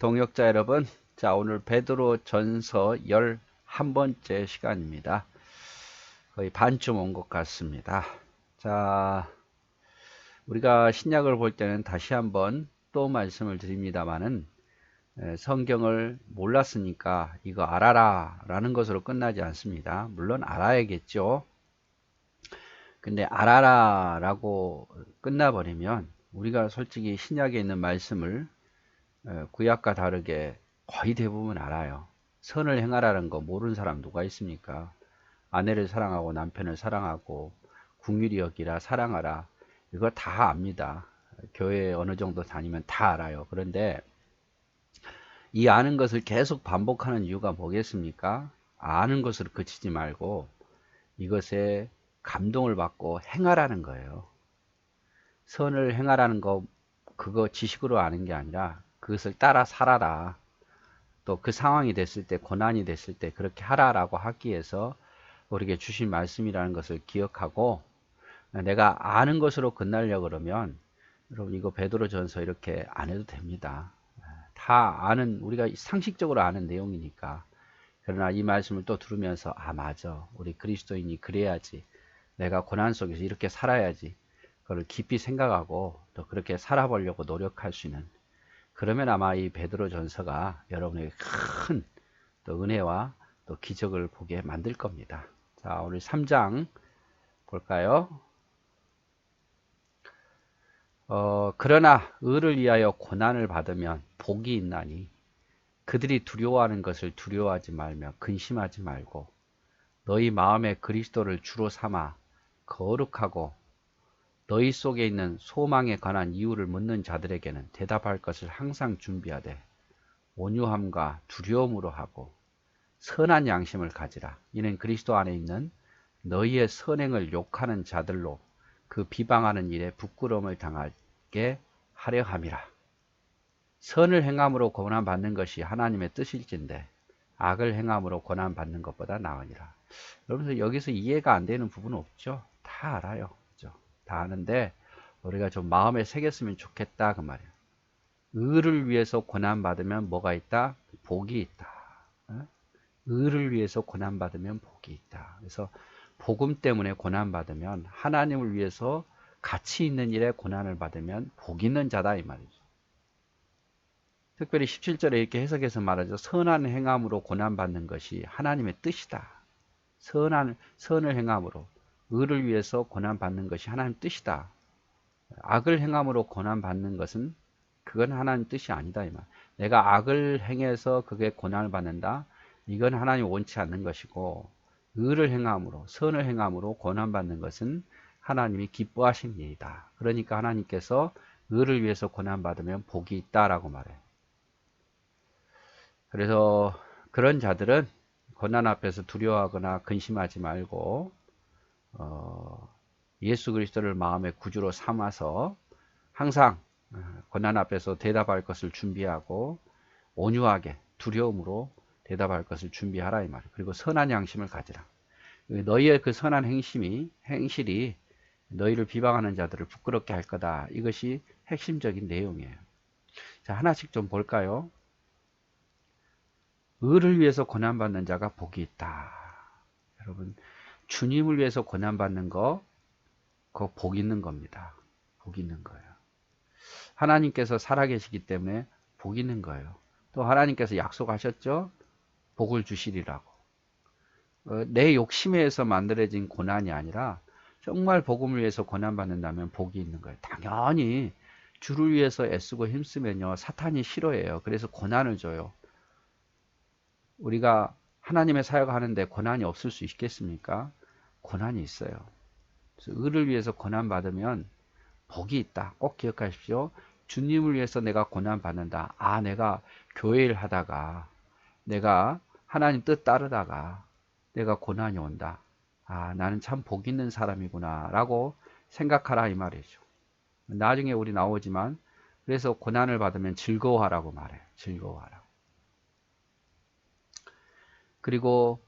동역자 여러분, 자 오늘 베드로 전서 11번째 시간입니다. 거의 반쯤 온 것 같습니다. 자, 우리가 신약을 볼 때는 다시 한번 또 말씀을 드립니다마는 성경을 몰랐으니까 이거 알아라 라는 것으로 끝나지 않습니다. 물론 알아야겠죠. 근데 알아라 라고 끝나버리면 우리가 솔직히 신약에 있는 말씀을 구약과 다르게 거의 대부분 알아요. 선을 행하라는 거 모르는 사람 누가 있습니까? 아내를 사랑하고 남편을 사랑하고 긍휼히 여기라 사랑하라 이거 다 압니다. 교회 어느 정도 다니면 다 알아요. 그런데 이 아는 것을 계속 반복하는 이유가 뭐겠습니까? 아는 것으로 그치지 말고 이것에 감동을 받고 행하라는 거예요. 선을 행하라는 거 그거 지식으로 아는 게 아니라 그것을 따라 살아라. 또 그 상황이 됐을 때 고난이 됐을 때 그렇게 하라라고 하기 위해서 우리에게 주신 말씀이라는 것을 기억하고 내가 아는 것으로 끝나려고 그러면 여러분 이거 베드로전서 이렇게 안 해도 됩니다. 다 아는 우리가 상식적으로 아는 내용이니까. 그러나 이 말씀을 또 들으면서 아 맞아 우리 그리스도인이 그래야지 내가 고난 속에서 이렇게 살아야지 그걸 깊이 생각하고 또 그렇게 살아보려고 노력할 수 있는 그러면 아마 이 베드로전서가 여러분에게 큰 또 은혜와 또 기적을 보게 만들 겁니다. 자 오늘 3장 볼까요? 그러나 의를 위하여 고난을 받으면 복이 있나니 그들이 두려워하는 것을 두려워하지 말며 근심하지 말고 너희 마음에 그리스도를 주로 삼아 거룩하고 너희 속에 있는 소망에 관한 이유를 묻는 자들에게는 대답할 것을 항상 준비하되 온유함과 두려움으로 하고 선한 양심을 가지라. 이는 그리스도 안에 있는 너희의 선행을 욕하는 자들로 그 비방하는 일에 부끄러움을 당하게 하려 함이라. 선을 행함으로 고난받는 것이 하나님의 뜻일진데 악을 행함으로 고난받는 것보다 나으니라. 여러분 여기서 이해가 안 되는 부분은 없죠? 다 알아요. 그죠? 다 아는데 우리가 좀 마음에 새겼으면 좋겠다 그 말이에요. 의를 위해서 고난받으면 뭐가 있다? 복이 있다. 의를 위해서 고난받으면 복이 있다. 그래서 복음 때문에 고난받으면 하나님을 위해서 가치 있는 일에 고난을 받으면 복 있는 자다 이 말이죠. 특별히 17절에 이렇게 해석해서 말하죠. 선한 행함으로 고난받는 것이 하나님의 뜻이다. 선을 행함으로 의를 위해서 고난받는 것이 하나님 뜻이다. 악을 행함으로 고난받는 것은 그건 하나님 뜻이 아니다 이 말. 내가 악을 행해서 그게 고난을 받는다. 이건 하나님 원치 않는 것이고 의를 행함으로 선을 행함으로 고난받는 것은 하나님이 기뻐하신 일이다. 그러니까 하나님께서 의를 위해서 고난받으면 복이 있다라고 말해요. 그래서 그런 자들은 고난 앞에서 두려워하거나 근심하지 말고 예수 그리스도를 마음의 구주로 삼아서 항상 고난 앞에서 대답할 것을 준비하고 온유하게 두려움으로 대답할 것을 준비하라 이 말이에요. 그리고 선한 양심을 가지라. 너희의 그 선한 행실이 너희를 비방하는 자들을 부끄럽게 할 거다. 이것이 핵심적인 내용이에요. 자, 하나씩 좀 볼까요? 의를 위해서 고난받는 자가 복이 있다. 여러분, 주님을 위해서 고난받는 거, 그거 복 있는 겁니다. 복 있는 거예요. 하나님께서 살아계시기 때문에 복 있는 거예요. 또 하나님께서 약속하셨죠? 복을 주시리라고. 내 욕심에 의해서 만들어진 고난이 아니라 정말 복음을 위해서 고난받는다면 복이 있는 거예요. 당연히 주를 위해서 애쓰고 힘쓰면요. 사탄이 싫어해요. 그래서 고난을 줘요. 우리가 하나님의 사역하는데 고난이 없을 수 있겠습니까? 고난이 있어요. 그래서 의를 위해서 고난받으면 복이 있다. 꼭 기억하십시오. 주님을 위해서 내가 고난받는다. 아, 내가 교회 일 하다가 내가 하나님 뜻 따르다가 내가 고난이 온다. 아, 나는 참 복 있는 사람이구나 라고 생각하라 이 말이죠. 나중에 우리 나오지만 그래서 고난을 받으면 즐거워하라고 말해요. 즐거워하라고. 그리고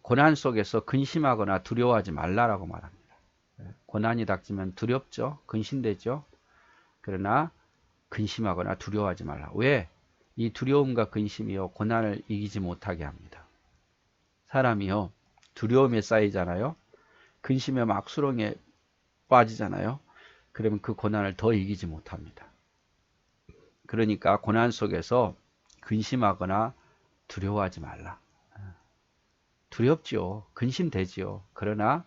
고난 속에서 근심하거나 두려워하지 말라라고 말합니다. 고난이 닥치면 두렵죠. 근심되죠. 그러나 근심하거나 두려워하지 말라. 왜? 이 두려움과 근심이요 고난을 이기지 못하게 합니다. 사람이요 두려움에 쌓이잖아요. 근심에 막 수렁에 빠지잖아요. 그러면 그 고난을 더 이기지 못합니다. 그러니까 고난 속에서 근심하거나 두려워하지 말라. 두렵지요. 근심되지요. 그러나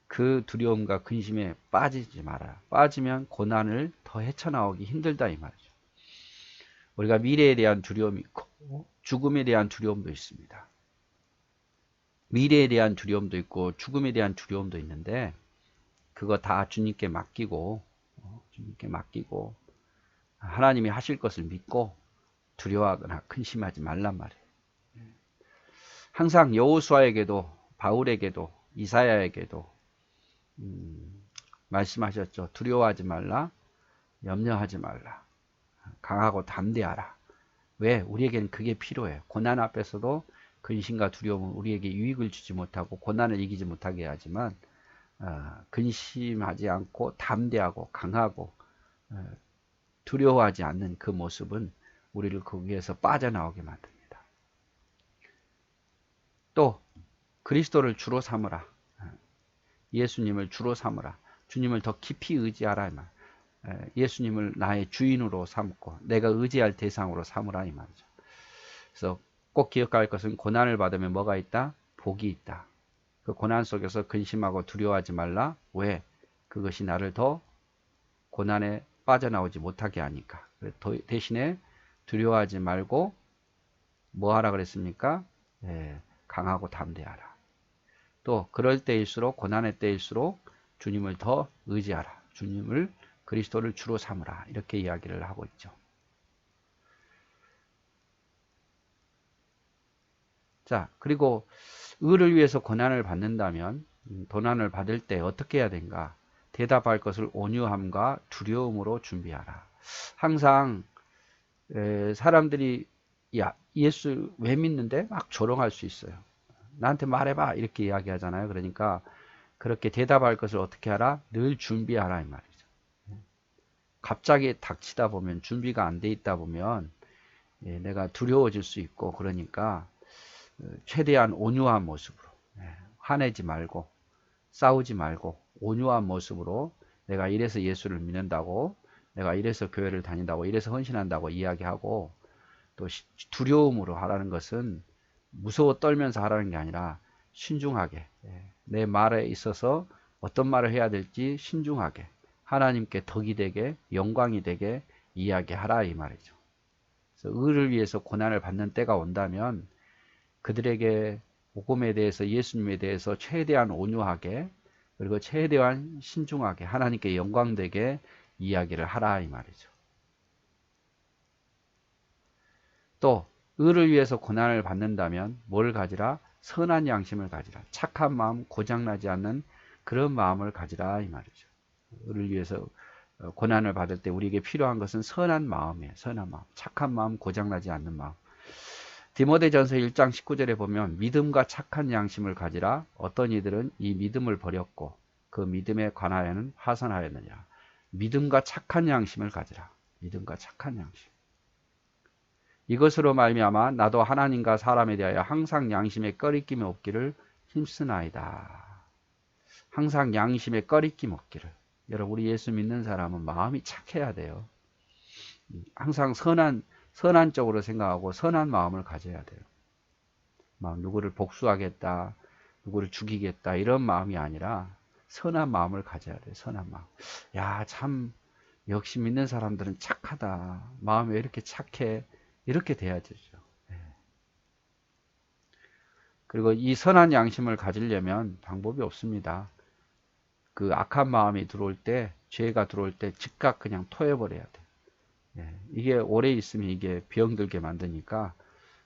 그 두려움과 근심에 빠지지 마라. 빠지면 고난을 더 헤쳐나오기 힘들다 이 말이죠. 우리가 미래에 대한 두려움이 있고 죽음에 대한 두려움도 있습니다. 미래에 대한 두려움도 있고 죽음에 대한 두려움도 있는데 그거 다 주님께 맡기고 하나님이 하실 것을 믿고 두려워하거나 근심하지 말란 말이에요. 항상 여호수아에게도 바울에게도 이사야에게도 말씀하셨죠. 두려워하지 말라, 염려하지 말라, 강하고 담대하라. 왜? 우리에게는 그게 필요해요. 고난 앞에서도 근심과 두려움은 우리에게 유익을 주지 못하고 고난을 이기지 못하게 하지만 근심하지 않고 담대하고 강하고 두려워하지 않는 그 모습은 우리를 거기에서 빠져나오게 만듭니다. 또 그리스도를 주로 삼으라. 예수님을 주로 삼으라. 주님을 더 깊이 의지하라. 예수님을 나의 주인으로 삼고 내가 의지할 대상으로 삼으라 이 말이죠. 그래서 꼭 기억할 것은 고난을 받으면 뭐가 있다? 복이 있다. 그 고난 속에서 근심하고 두려워하지 말라. 왜? 그것이 나를 더 고난에 빠져나오지 못하게 하니까. 대신에 두려워하지 말고 뭐 하라 그랬습니까? 강하고 담대하라. 또 그럴 때일수록 고난의 때일수록 주님을 더 의지하라. 주님을 그리스도를 주로 삼으라. 이렇게 이야기를 하고 있죠. 자, 그리고 의를 위해서 고난을 받는다면 고난을 받을 때 어떻게 해야 되는가? 대답할 것을 온유함과 두려움으로 준비하라. 항상 사람들이 야 예수 왜 믿는데? 막 조롱할 수 있어요. 나한테 말해봐 이렇게 이야기하잖아요. 그러니까 그렇게 대답할 것을 어떻게 하라? 늘 준비하라 이 말이죠. 갑자기 닥치다 보면 준비가 안 돼 있다 보면 내가 두려워질 수 있고 그러니까 최대한 온유한 모습으로 화내지 말고 싸우지 말고 온유한 모습으로 내가 이래서 예수를 믿는다고 내가 이래서 교회를 다닌다고 이래서 헌신한다고 이야기하고 또 두려움으로 하라는 것은 무서워 떨면서 하라는 게 아니라 신중하게 내 말에 있어서 어떤 말을 해야 될지 신중하게 하나님께 덕이 되게 영광이 되게 이야기하라 이 말이죠. 그래서 의를 위해서 고난을 받는 때가 온다면 그들에게 복음에 대해서 예수님에 대해서 최대한 온유하게 그리고 최대한 신중하게 하나님께 영광되게 이야기를 하라 이 말이죠. 또 의를 위해서 고난을 받는다면 뭘 가지라? 선한 양심을 가지라. 착한 마음 고장나지 않는 그런 마음을 가지라 이 말이죠. 의를 위해서 고난을 받을 때 우리에게 필요한 것은 선한 마음이에요. 선한 마음. 착한 마음 고장나지 않는 마음. 디모데전서 1장 19절에 보면 믿음과 착한 양심을 가지라. 어떤 이들은 이 믿음을 버렸고 그 믿음에 관하여는 파산하였느냐. 믿음과 착한 양심을 가지라. 믿음과 착한 양심. 이것으로 말미암아 나도 하나님과 사람에 대하여 항상 양심에 꺼리낌이 없기를 힘쓰나이다. 항상 양심에 꺼리낌 없기를. 여러분 우리 예수 믿는 사람은 마음이 착해야 돼요. 항상 선한 쪽으로 생각하고 선한 마음을 가져야 돼요. 막 누구를 복수하겠다, 누구를 죽이겠다 이런 마음이 아니라 선한 마음을 가져야 돼요. 선한 마음. 야, 참 역시 믿는 사람들은 착하다. 마음이 왜 이렇게 착해? 이렇게 돼야 되죠. 그리고 이 선한 양심을 가지려면 방법이 없습니다. 그 악한 마음이 들어올 때, 죄가 들어올 때 즉각 그냥 토해버려야 돼. 이게 오래 있으면 이게 병들게 만드니까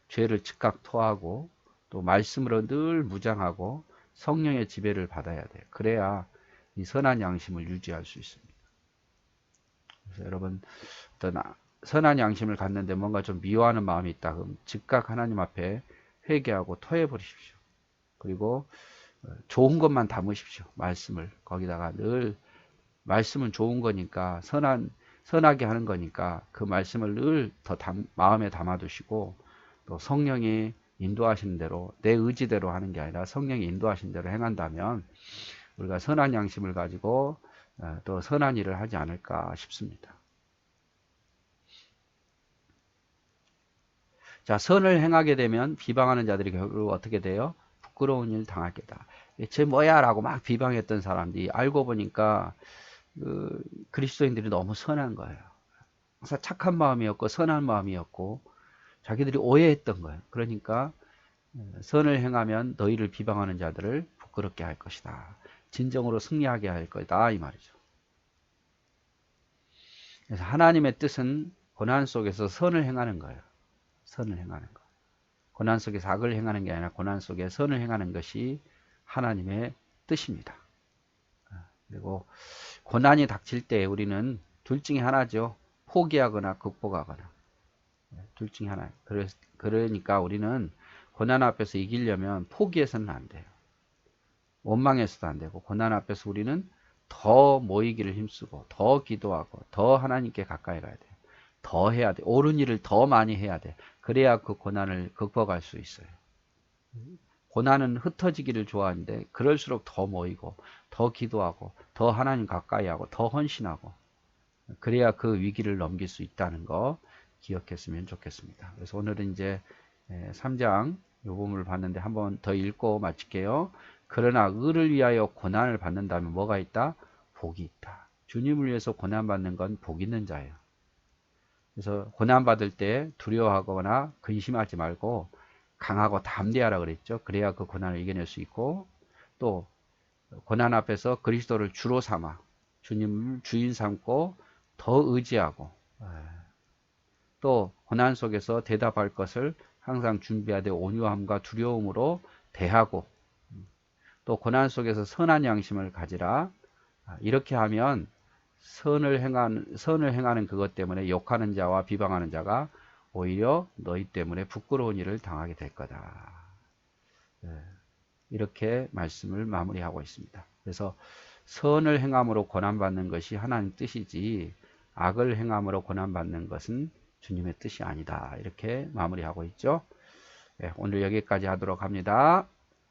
죄를 즉각 토하고 또 말씀으로 늘 무장하고 성령의 지배를 받아야 돼요. 그래야 이 선한 양심을 유지할 수 있습니다. 그래서 여러분 어떤 선한 양심을 갖는데 뭔가 좀 미워하는 마음이 있다 그럼 즉각 하나님 앞에 회개하고 토해버리십시오. 그리고 좋은 것만 담으십시오. 말씀을 거기다가 늘 말씀은 좋은 거니까 선한 선하게 하는 거니까 그 말씀을 늘 더 마음에 담아두시고 또 성령이 인도하시는 대로 내 의지대로 하는 게 아니라 성령이 인도하신 대로 행한다면 우리가 선한 양심을 가지고 또 선한 일을 하지 않을까 싶습니다. 자, 선을 행하게 되면 비방하는 자들이 결국 어떻게 돼요? 부끄러운 일 당하겠다. 쟤 뭐야? 라고 막 비방했던 사람들이 알고 보니까 그리스도인들이 너무 선한 거예요. 항상 착한 마음이었고 선한 마음이었고 자기들이 오해했던 거예요. 그러니까 선을 행하면 너희를 비방하는 자들을 부끄럽게 할 것이다. 진정으로 승리하게 할 것이다. 이 말이죠. 그래서 하나님의 뜻은 고난 속에서 선을 행하는 거예요. 선을 행하는 것. 고난 속에서 악을 행하는 게 아니라 고난 속에 선을 행하는 것이 하나님의 뜻입니다. 그리고 고난이 닥칠 때 우리는 둘 중에 하나죠. 포기하거나 극복하거나. 둘 중에 하나. 그러니까 우리는 고난 앞에서 이기려면 포기해서는 안 돼요. 원망해서도 안 되고 고난 앞에서 우리는 더 모이기를 힘쓰고 더 기도하고 더 하나님께 가까이 가야 돼요. 더 해야 돼. 옳은 일을 더 많이 해야 돼. 그래야 그 고난을 극복할 수 있어요. 고난은 흩어지기를 좋아하는데 그럴수록 더 모이고 더 기도하고 더 하나님 가까이 하고 더 헌신하고 그래야 그 위기를 넘길 수 있다는 거 기억했으면 좋겠습니다. 그래서 오늘은 이제 3장 요 부분을 봤는데 한번 더 읽고 마칠게요. 그러나 의를 위하여 고난을 받는다면 뭐가 있다? 복이 있다. 주님을 위해서 고난받는 건 복 있는 자예요. 그래서 고난받을 때 두려워하거나 근심하지 말고 강하고 담대하라 그랬죠. 그래야 그 고난을 이겨낼 수 있고 또 고난 앞에서 그리스도를 주로 삼아 주님을 주인 삼고 더 의지하고 또 고난 속에서 대답할 것을 항상 준비하되 온유함과 두려움으로 대하고 또 고난 속에서 선한 양심을 가지라. 이렇게 하면 선을 행하는 그것 때문에 욕하는 자와 비방하는 자가 오히려 너희 때문에 부끄러운 일을 당하게 될 거다. 이렇게 말씀을 마무리하고 있습니다. 그래서 선을 행함으로 고난받는 것이 하나님 뜻이지 악을 행함으로 고난받는 것은 주님의 뜻이 아니다. 이렇게 마무리하고 있죠. 오늘 여기까지 하도록 합니다.